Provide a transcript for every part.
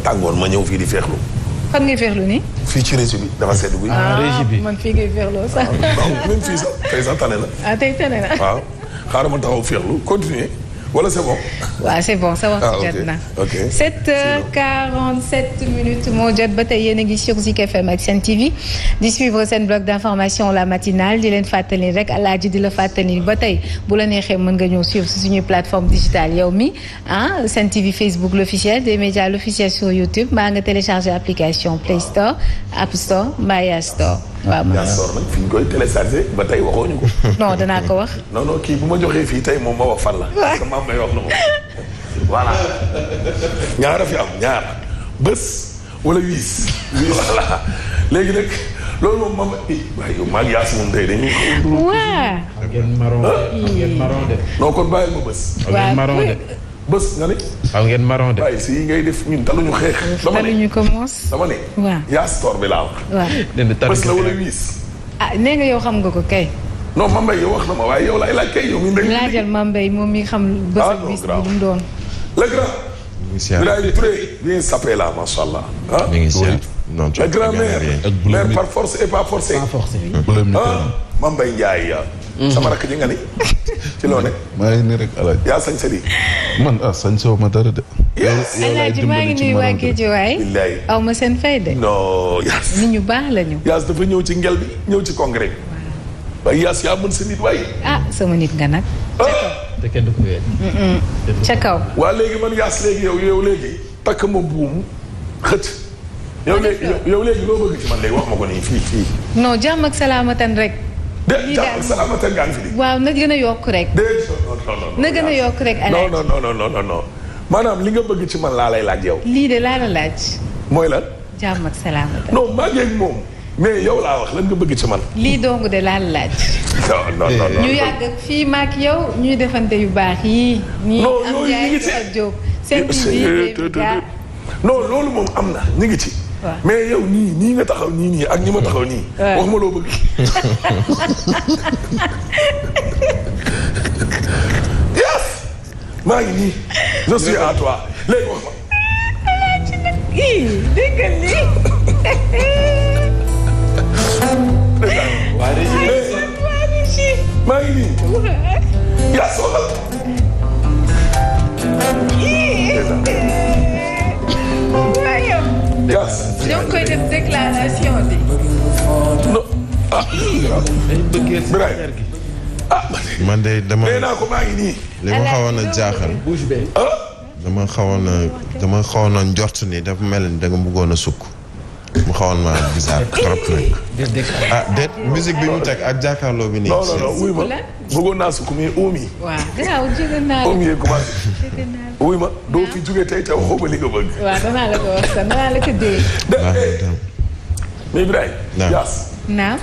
tàngoon ma ñëw fii di feexlu. fan ngay feexlu nii. fii ci régie bi dafa sedd guy. régie bi man fii ngay feexloo sax. même fii sax tey sax tane na. tey tane na. waaw xaaral ma taxaw feexlu continuer wala c'est bon. waaw c'est bon sa waxtu jot na. 7h47 minutes moo jot ba tey yéen a ngi sur Zik FM ak Sen TV di suivre seen bloc d'information la matinale di leen fàttali rek alaaji di la fàttali ba tey bu la neexee mën nga ñëw suivre si suñuy plateforme digitale yow mi Sen TV Facebook l'officiel des médias l'officiel sur YouTube mbaa nga télécharger application Play Store App Store mbaa App Store. waaw Yaa Store nag fi ñu koy télécharger ba tey waxooñu ko. non danaa ko wax. non kii bu ma joxee fii tey moom ma wax fan la. parce que maam may wax na moom. voilà ñaara fi am ñaar bés wala wiis. voilà léegi nag loolu moom moom waaye yow maa ngi yaas moom tey dañuy. waaw. ngeen marron de. non kon bàyyil ma bés. ngeen marron de. bés nga ne. waaw ngeen marron de. waaye si ngay def ñun taluñu xeex. dama ne taluñu commence. dama ne. waaw Yaa Store bi laa wax. waaw bés la wala wiis. nee nga yow xam nga ko kay. non Mambay yow wax na ma waaye yow laay laaj kay yow. laajal Mambay moom mi xam. bés ak wiis bi mu doon. le grand. Birahim Touré bien sapé là macha allah. mi ngi si non le grand maire par force et pas forcé. pas forcé. Mambay Ndiaye. sama rakk ji nga ni. ci loo ne. maa ngi nii rek Alaaji. yaa sañ sa di. man sañ soo ma dara de. Alaaji maa ngi nuyu waa Géejawaay. billaay aw ma seen fay de. non Yaas. nit ñu baax lañu. Yaas dafa ñëw ci ngel bi ñëw ci congrès bi. waaye Yaas yaa mën sa nit waaye. sama nit nga nag. te kenn du ko wéet. ca kaw. waa léegi man Yaas léegi yow léegi takk ma buum xët. yow léegi loo bëgg ci man léegi wax ma ko nii fii. non jàmm ak salaamatan rek. jàmm ak salaamatan ngaa ngi fi di. waaw na gën a yokk rek. na gën a yokk rek Alaaji. non maanaam li nga bëgg ci man laa lay laaj yow. lii de laa la laaj. mooy lan. jàmm ak salaamatan. non maa ngi ak moom. mais yow laa wax lan nga bëgg ci man. lii dong de laa la laaj. non ñu yàgg fii maak yow ñuy defante yu baax yii. ñii am jaay ak Jóob seen non loolu moom am na ñu ngi ci. mais yow nii nga taxaw nii ak ñi ma taxaw nii. wax ma loo bëgg. yes maa ngi nii je suis à toi léegi wax ma. dégg nga lii. maa ngi nii. yaa soxal. Yaas. ñoo koy def déclaration bi. non Birahim man de dama. nee naa ko maa ngi nii. li ma xawoon a jaaxal. dama xawoon a njort ni dafa mel ni da nga bëggoon a sukk. mu xawoon ma bizarre trop nag. déet musique bi mu teg ak jàkkaarloo bi nii. non wuy ma bëggoon naa sukk mais oom yi. waaw gannaaw jóge naa la. oom yi commencé. wuy ma doo fi jóge tey te waxoo ba li nga bëgg. waaw danaa la ko wax sax danaa la ko dee. mais Ibrahima. Yaas. naam.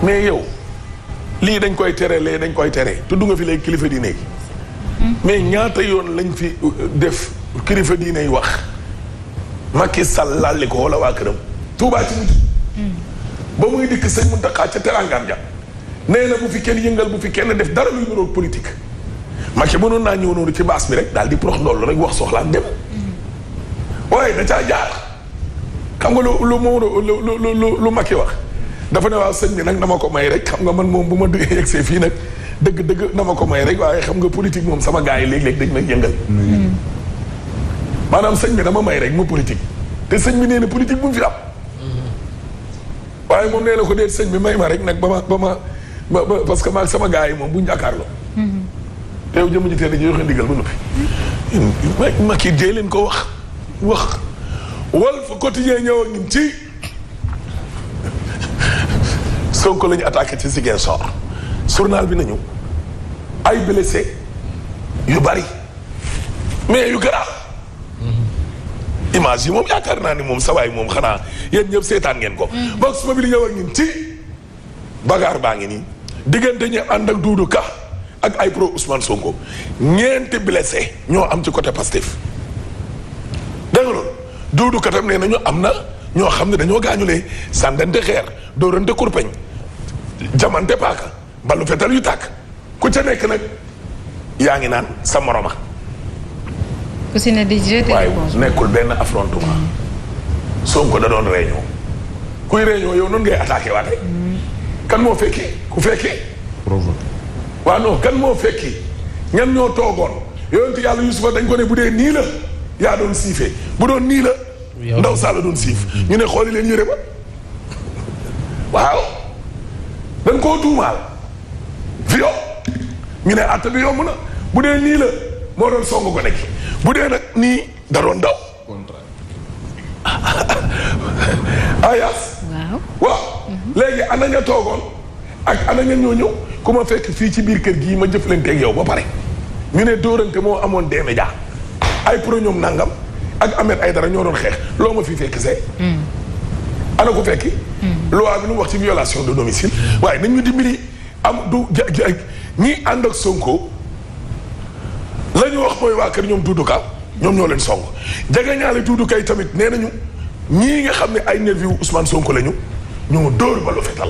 mais yow lii dañ koy tere lee dañ koy tere tudd nga fi léegi kilifa diine yi. mais ñaata yoon lañ fi def kilifa diine yi wax. Macky Sall lalli ko wala waa këram. Touba ci mujj. ba muy dikk sëñ Mountakha ca Terangam ja. nee na bu fi kenn yëngal bu fi kenn def dara luy niroog politique. Macky mënoon naa ñëw noonu ci baas bi rek daal di prox ndoll rek wax soxlaam dem. waaye da caa jaar. xam nga lu Macky wax. dafa ne waaw sëñ bi nag na ma ko may rek xam nga man moom bu ma yegsee fii nag dëgg na ma ko may rek waaye xam nga politique moom sama gars yi léeg-léeg dañ may yëngal. maanaam sëñ bi dama may rek ma politique te sëñ bi nee na politique bu mu fi am. waaye moom nee na ko déet sëñ bi may ma rek nag ba ma parce que maag sama gars yi moom bu ñu jàkkaarloo. te yow jëmm ji teel a joxe ndigal ba noppi. ma kii jëy leen ko wax Walf Quotidien ñëw ak ñun ci Sonko la ñu attaqué ci Ziguinchor journal bi nañu ay blessé yu bari mais yu garaaw. image yi moom yaakaar naa ni moom sawaay moom xanaa yéen ñëpp seetaan ngeen ko. Vox Populi ñëw ak ñun ci bagaar baa ngi nii diggante ñu ànd ak Doudou Ka ak ay pro Ousmane Sonko ñeenti blessé ñoo am ci côté Pastef. dégg nga loolu Doudou Ka tam nee nañu am na ñoo xam ne dañoo gaañulee sàndante xeer dóorante kurpeñ jamante paaka ballu fetal yu tàkk ku ca nekk nag yaa ngi naan sa moroma ku si ne di jeter waaye l'éponge. nekkul benn affrontement. Sonko da doon réunion. kuy réunion yow noonu ngay attaqué waate. kan moo fekkee ku fekkee. provoqué. waaw non kan moo fekki ñan ñoo toogoon yonent yàlla Yusufa dañ ko ne bu dee nii la yaa doon siifee bu doon nii la ndaw Sall doon siif ñu ne xooli leen yëre ba waaw dañ koo tuumaal viol ñu ne àtte bi yomb na bu dee nii la moo doon song ko nekk bu dee nag nii da doon daw ayas waaw léegi ana nga toogoon ak ana nga ñoo ñëw ku ma fekk fii ci biir kër gii ma jëflanteeg yow ba pare ñu ne dóorante moo amoon des médias ay pro ñoom nangam ak Ahmed Aïdara ñoo doon xeex loo ma fi fekk see. ana ko fekki. loi bi nu wax ci violation de domicile. waaye nañ ñu dimbali am du ñi ànd ak Sonko la ñu wax mooy waa kër ñoom Doudou Ka ñoom ñoo leen song jegeñaale Doudou Ka tamit nee nañu ñii nga xam ne ay nervi wu Ousmane Sonko lañu ñoo dóor ba lu fetal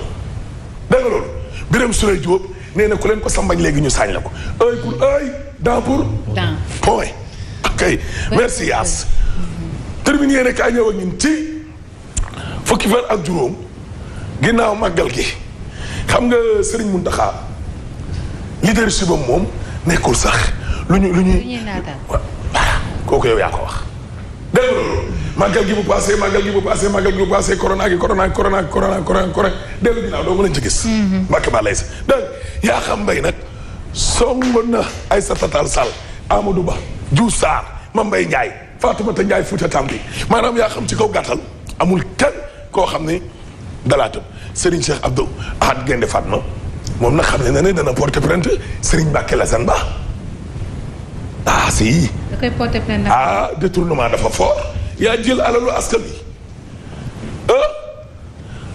dégg nga loolu. Birame Souleye Diop nee na ku leen ko sambañ léegi ñu saañ la ko œil pour œil dent pour dent point ok merci Yaas terminé yéene kaay ñëw ak ñun ci fukki fan ak juróom ginnaaw màggal gi xam nga Serigne Mountakha leadership am moom nekkul sax lu ñuy voilà kooku yow yaa ko wax dégg nga loolu màggal gi bu passé màggal gi bu passé màggal gi bu passé corona dellu ginnaaw doo mën a ci gis mbàkke ba lay sa donc yaa xam mbay nag song na Aïssata Tall Sall Amadou Ba Diouf Sarr Mame Mbaye Ndiaye Fatoumata Ndiaye Fouta Tampi maanaam yaa xam ci kaw gàttal amul kenn koo xam ne dalaatam Serigne Cheikh Abdou Ahad Gaïndé Fatma moom nag xam ne dana porter plainte Serigne Mbacké Lassane Ba si da koy porter plainte détournement dafa fort yaa jël alalu askan bi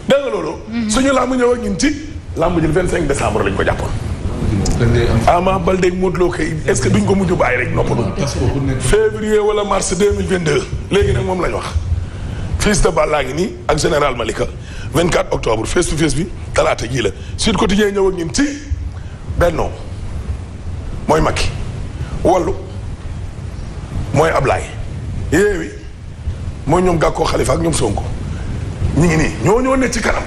dégg nga loolu. suñu làmb ñëw ak ñun ci làmb ji le 25 décembre lañ ko jàppoon. Ama Baldé Modou Lô kay est-ce que duñ ko mujj bàyyi rek noppalu. février wala mars 2022 léegi nag moom lañ wax. Fils de Balla ngi nii ak général Malika 24 octobre face to face bi talaata jii la Sud Quotidien ñëw ak ñun ci Benno mooy Macky Wallu mooy Ablaye Yewwi mooy ñoom Gàkko Xalifa ak ñoom Sonko ñu ngi nii ñoo ne ci kanam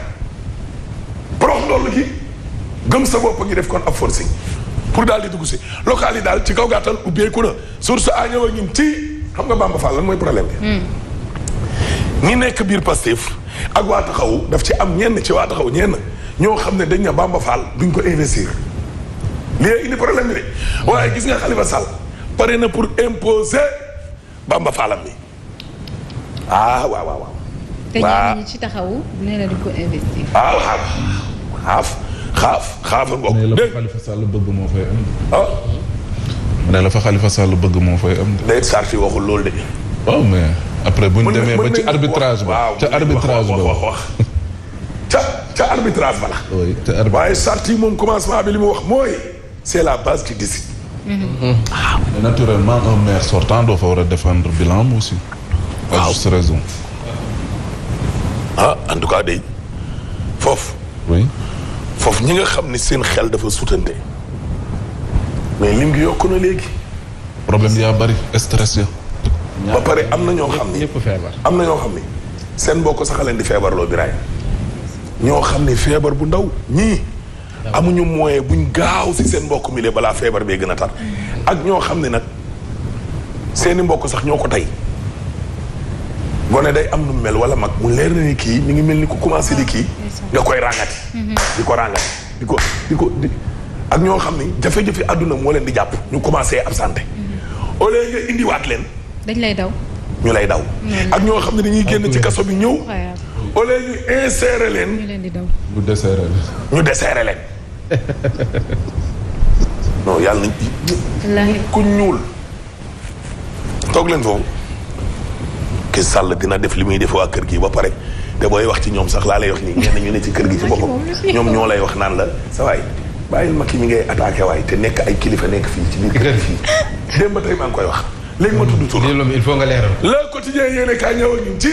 prox ndoll gi gëm sa bopp ngi def kon ab forcing pour daal di dugg si local yi daal ci kaw gàttal ubbeeku na source a ñëw ak ñun ci xam nga Bamba Fall lan mooy problème bi ñi nekk biir Pastef ak waa taxawu daf ci am ñenn ci waa taxaw ñenn ñoo xam ne dañ ne Bamba Fall duñ ko investir lii indi problème bi de waaye gis nga Khalifa Sall pare na pour imposer Bamba Fallam bi waaw te ñenn ñi ci taxawu nee na duñ ko investir. xaafa ngoog. ne la fa Khalifa Sall bëgg moo fay am. ne la fa Khalifa Sall bëgg moo fay am. day Sarr waxul loolu de. waaw mais après bu ñu demee ba ci arbitrage ba. ca arbitrage ba wax ca arbitrage ba la. oui ca arbitrage waaye Sarr moom commencement bi li mu wax mooy c'est la base qui décide. naturellement un maire sortant doo fa war a défendre bilan aussi. à juste raison. en tout cas day foofu. oui. foofu ñi nga xam ni seen xel dafa sutante mais lim gi yokku na léegi. problème yaa bari stress ya. ba pare am na ñoo xam ni ñëpp feebar. am na ñoo xam ni seen mbokk sax leen di feebarloo biraay ñoo xam ni feebar bu ndaw ñii amuñu moyen buñ gaaw si seen mbokk mi balaa feebar bee gën a tar ak ñoo xam ne nag seeni mbokk sax ñoo ko tey gone day am nu mel wala mag mu leer na ni kii mi ngi mel ni ku commencé di kii nga koy ràngati di ko ràngati di ko ak ñoo xam ni jafe-jafe àdduna moo leen di jàpp ñu commencé absenté au lieu nga indiwaat leen dañ lay daw ñu lay daw ak ñoo xam ne dañuy génn ci kaso bi ñëw au lieu ñu insérer leen ñu leen di daw ñu desserrer leen non yàlla nañ ku ñuul toog leen foofu ki Sall dina def li muy def waa kër gi ba pare te booy wax ci ñoom sax laa lay wax nii ñenn ñu ne ci kër gi ci boppam ñoom ñoo lay wax naan la sa waay bàyyil ma ki mi ngay attaqué waay te nekk ay kilifa nekk fii ci biir kër gi fii démb ba tey maa ngi koy wax léegi ma tudd tur il faut nga leeral. Le Quotidien yéene kaa ñëw ak ñun ci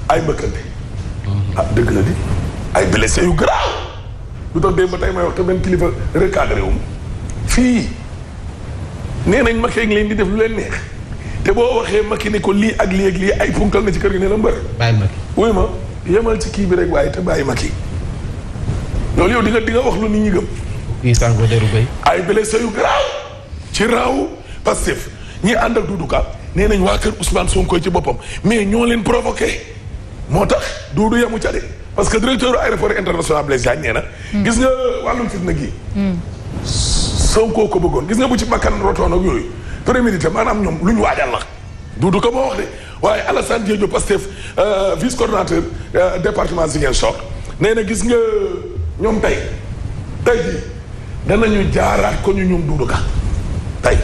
ay mbëkkante dëgg la di ay blessé yu garaaw lu tax démb ba tey may wax te benn kilifa recadré wu fii nee nañ ma ngi leen di def lu leen neex te boo waxee Macky ne ko lii ak lii ak lii ay punkal na ci kër gi ne la mbër. bàyyi Macky. wuy ma yemal ci kii bi rek waaye te bàyyi Macky loolu yow di nga wax lu nit ñi gëm. kii sàngo deru bay. ay blessé yu garaaw ci raawu Pastef ñi ànd ak Doudou Ka nee nañ waa kër Ousmane Sonko ci boppam mais ñoo leen provoqué moo tax Doudou yemu ca de parce que directeur aéroport international Blaise Diagne nee na. gis nga wàllum fitna gi. Sonko ko bëggoon gis nga bu ci bakkan rotoon ak yooyu prémédité maanaam ñoom lu ñu waajal la Doudou Ka moo wax de waaye Alassane Diédhiou Pastef vice coordonnateur département Ziguinchor nee na gis nga ñoom tey jii danañu jaaraat ko ñu ñoom Doudou Ka tey.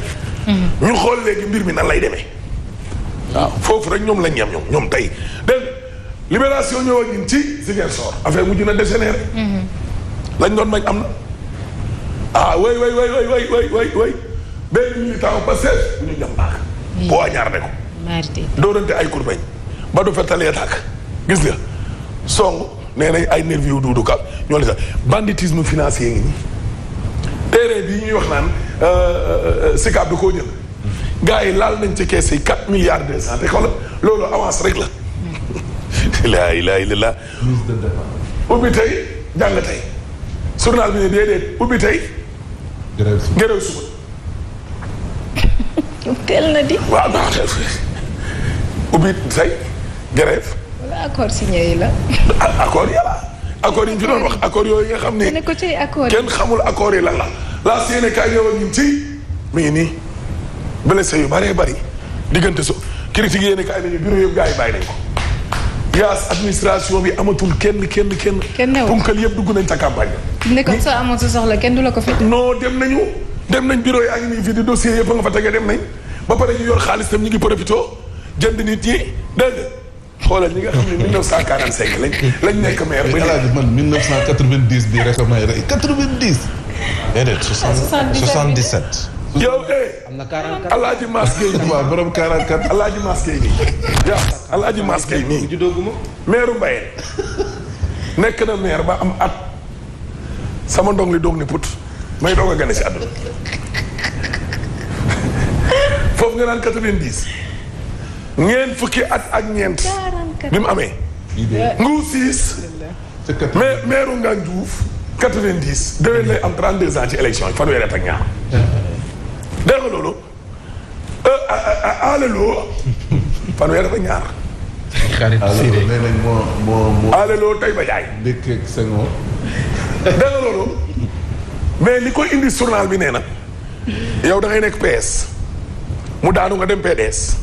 ñu xool léegi mbir mi nan lay demee. waaw foofu rek ñoom lañ yem ñoom tey dégg libération ñëw ak ñun ci Ziguinchor affaire mujj na dégénéré. lañ doon mañ am na. way benn militant Pastef bu ñu jam baax. poignardé ko. doorante ay kurbeñ ba du fettalee tàkk gis nga song nee nañ ay nervi yu Doudou Ka ñoo ne sax banditisme financier ngi nii. terrain bii ñuy wax naan SICAP da koo jël gars yi laal nañ ci kees yi 4 milliards 200 te xoolal loolu avance rek la. laa ilaaha illallaah. ubbi tey jàng tey journal bi ne déedéet ubbi tey. grève suba. teel na di. waaw non ubbi tey grève. wala accord signé yi la. accord yàlla. accord yi ñu fi doon wax accord yooyu nga xam ni ko ci accord kenn xamul accord yi lan la Sénégal ñëw ak ñun ci mi ngi nii blessé yu bëree bëri diggante so critique yéen kaay nañu bureau yëpp gars yi bàyyi nañ ko yaas administration bi amatul kenn newul punkal yëpp dugg nañ ca campagne ne comme ça amoon sa soxla kenn du la ko fi non dem nañ bureau yaa ngi nii fii di dossier yëpp a nga fa tegee dem nañ ba pare ñu yor xaalis tam ñu ngi profité jënd nit ñi dégg nga xoolal ñi nga xam ne 1945 lañ nekk maire. ba léegi man 1990 bii rek may rey 90. déedéet 77. yow am na 44. Alaaji Mass Gueye nii waaw borom 44. Alaaji Mass Gueye nii yaa Alaaji Mass Gueye nii maire Mbayeen nekk na maire ba am at sama ndong li doog ni put may doog a gane si àdduna foofu nga naan 90 ñeent fukki at ak ñeent bi mu amee Ngou Ciss maire Ngane Diouf 90 déwén lay am 32 ans ci élection yi fanweeri at ak ñaar dégg nga loolu alelo fanweeri at ak ñaar alelo tey ba jaay dëkk ak Senghor dégg nga loolu mais li koy indi journal bi nee na yow da ngay nekk PS mu daanu nga dem PDS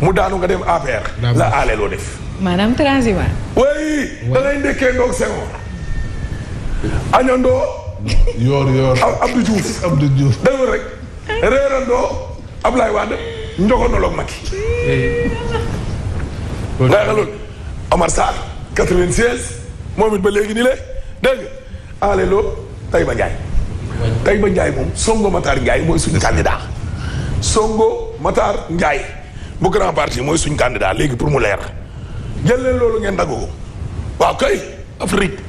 mu daanu nga dem APR la alelo def maanaam transhumant way da ngay ndekkee ndoog Senghor añandoo yoor Abdou Diouf dégg rek reerandoo Ablaye Wade njogonolog Macky nga loolu Omar Sarr 96 moom it ba léegi ni le dégg nga alelo Taïba Ndiaye moom Sonko Matar Ndiaye mooy suñu candidat Sonko Matar Ndiaye bu grand parti mooy suñu candidat léegi pour mu leer jël leen loolu ngeen dagg ko waaw kay Afrique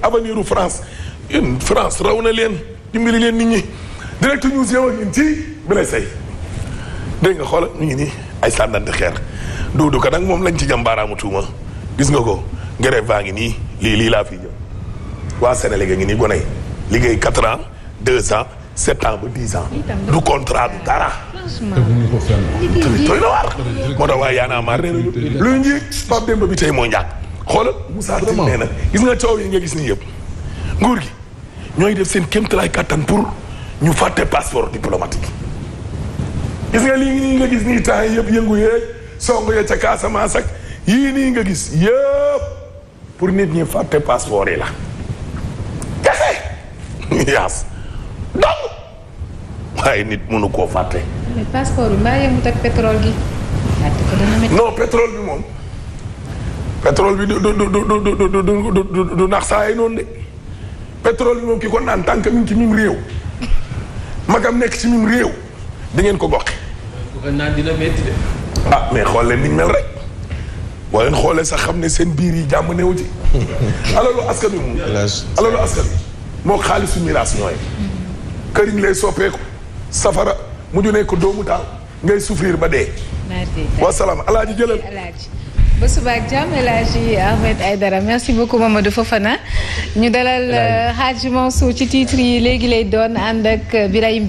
avenir u France yéen France raw na leen dimbali leen nit ñi direct news yow ak ñun ci bi lay say dégg nga xoola ñu ngi nii ay sànnante xeer Doudou Ka nag moom lañ ci jëm baaraamu tuuma gis nga ko grève baa ngi nii lii laa fii jëm waa Sénégal nga ngi nii gone liggéey 4 ans 2 ans 7 ans ba 10 ans du contrat du dara teguñu ko fenn. tamit tooy na waar moo tax waaye yaanaa maar nee nañu luy njiig Pape Demba bi tey moo njàkk xoolal Moussa Tine nee na gis nga coow yi nga gis nii yëpp nguur gi ñooy def seen kéemtalaay kàttan pour ñu fàtte passeport diplomatique gis nga lii nii nga gis nii temps yëpp yëngu yeeg song ya ca Casamance ak yii nii nga gis yëpp pour nit ñi fàtte passeport yi la kese yaas donc waaye nit mënu koo fàtte. mais passeport bi mbaa yemut ak pétrole gi. non pétrole bi moom pétrole bi du nax saa yi noonu de pétrole bi moom ki ko naan tànk mi ngi ci mim réew magam nekk ci mim réew di ngeen ko goxi naan dina métti de. ah mais xool leen niñ mel rek boo leen xoolee sax xam ne seen biir yi jàmm newu ci alalu askan bi moom alalu askan bi moo xaalisu miraas ñooy këriñ lay soppeeku safara mujj nekk doomu taal ngay souffrir ba dee. wasalaam alaaji jëlal. ba suba ak jàmm El Hadji Ahmed Aïdara merci beaucoup Mamadou Fofana ñu dalal Hadji Mansour ci titre yi léegi lay doon ànd ak Birahim